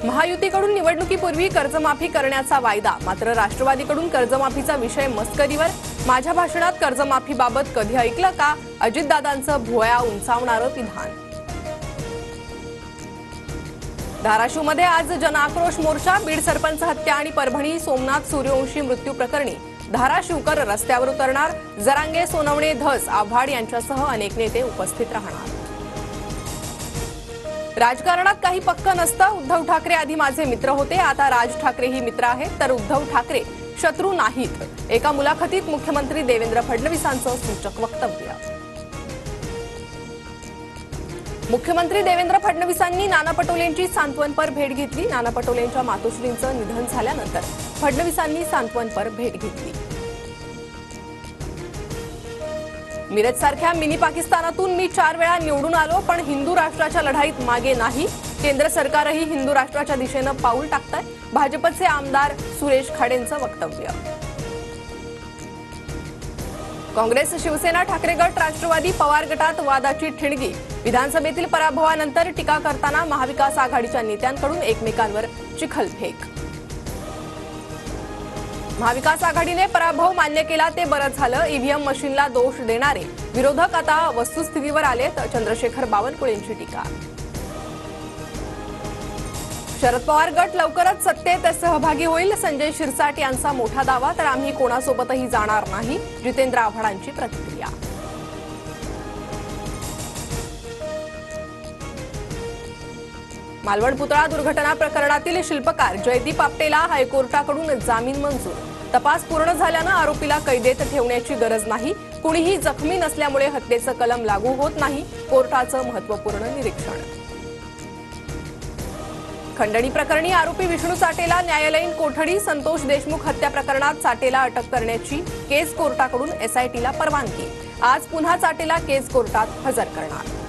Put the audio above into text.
महायुतीकडून निवडणुकीपूर्वी कर्जमाफी करण्याचा वायदा, मात्र राष्ट्रवादीकडून कर्जमाफीचा विषय मस्करीवर। माझ्या भाषणात कर्जमाफीबाबत कधी ऐकलं का? अजितदादांचं भुवया उंचावणारं विधान। धाराशिवमध्ये आज जनआक्रोश मोर्चा, बीड सरपंच हत्या आणि परभणी सोमनाथ सूर्यवंशी मृत्यू प्रकरणी धाराशिवकर रस्त्यावर उतरणार। जरांगे, सोनवणे, धस, आव्हाड यांच्यासह अनेक नेते उपस्थित राहणार। राजकारणात काही पक्क नसतं। उद्धव ठाकरे आधी माझे मित्र होते, आता राज ठाकरेही मित्र आहेत, तर उद्धव ठाकरे शत्रू नाहीत। एका मुलाखतीत मुख्यमंत्री देवेंद्र फडणवीसांचं सूचक वक्तव्य। मुख्यमंत्री देवेंद्र फडणवीसांनी नाना पटोलेंची सांत्वनपर भेट घेतली। नाना पटोलेंच्या मातोश्रींचं निधन झाल्यानंतर फडणवीसांनी सांत्वनपर भेट घेतली। मिरजसारख्या मिनी पाकिस्तानातून मी 4 वेळा निवडून आलो, पण हिंदू राष्ट्राच्या लढाईत मागे नाही। केंद्र सरकारही हिंदू राष्ट्राच्या दिशेनं पाऊल टाकतंय। भाजपचे आमदार सुरेश खाडेंचं वक्तव्य। काँग्रेस, शिवसेना, ठाकरे गट, राष्ट्रवादी, पवार गटात वादाची ठिणगी। विधानसभेतील पराभवानंतर टीका करताना महाविकास आघाडीच्या नेत्यांकडून एकमेकांवर चिखलफेक। महाविकास आघाडीने पराभव मान्य केला ते बरं झालं। ईव्हीएम मशीनला दोष देणारे विरोधक आता वस्तुस्थितीवर आलेत। चंद्रशेखर बावनकुळेंची टीका। शरद पवार गट लवकरच सत्तेत सहभागी होईल। संजय शिरसाट यांचा मोठा दावा, तर आम्ही कोणासोबतही जाणार नाही। जितेंद्र आव्हाडांची प्रतिक्रिया। मालवण पुतळा दुर्घटना प्रकरणातील शिल्पकार जयदीप आपटेला हायकोर्टाकडून जामीन मंजूर। तपास पूर्ण झाल्यानं आरोपीला कैदेत ठेवण्याची गरज नाही। कुणीही जखमी नसल्यामुळे हत्येचं कलम लागू होत नाही। कोर्टाचं महत्त्वपूर्ण निरीक्षण। खंडणी प्रकरणी आरोपी विष्णू चाटेला न्यायालयीन कोठडी। संतोष देशमुख हत्या प्रकरणात चाटेला अटक करण्याची केस कोर्टाकडून एसआयटीला परवानगी। आज पुन्हा चाटेला केस कोर्टात हजर करणार।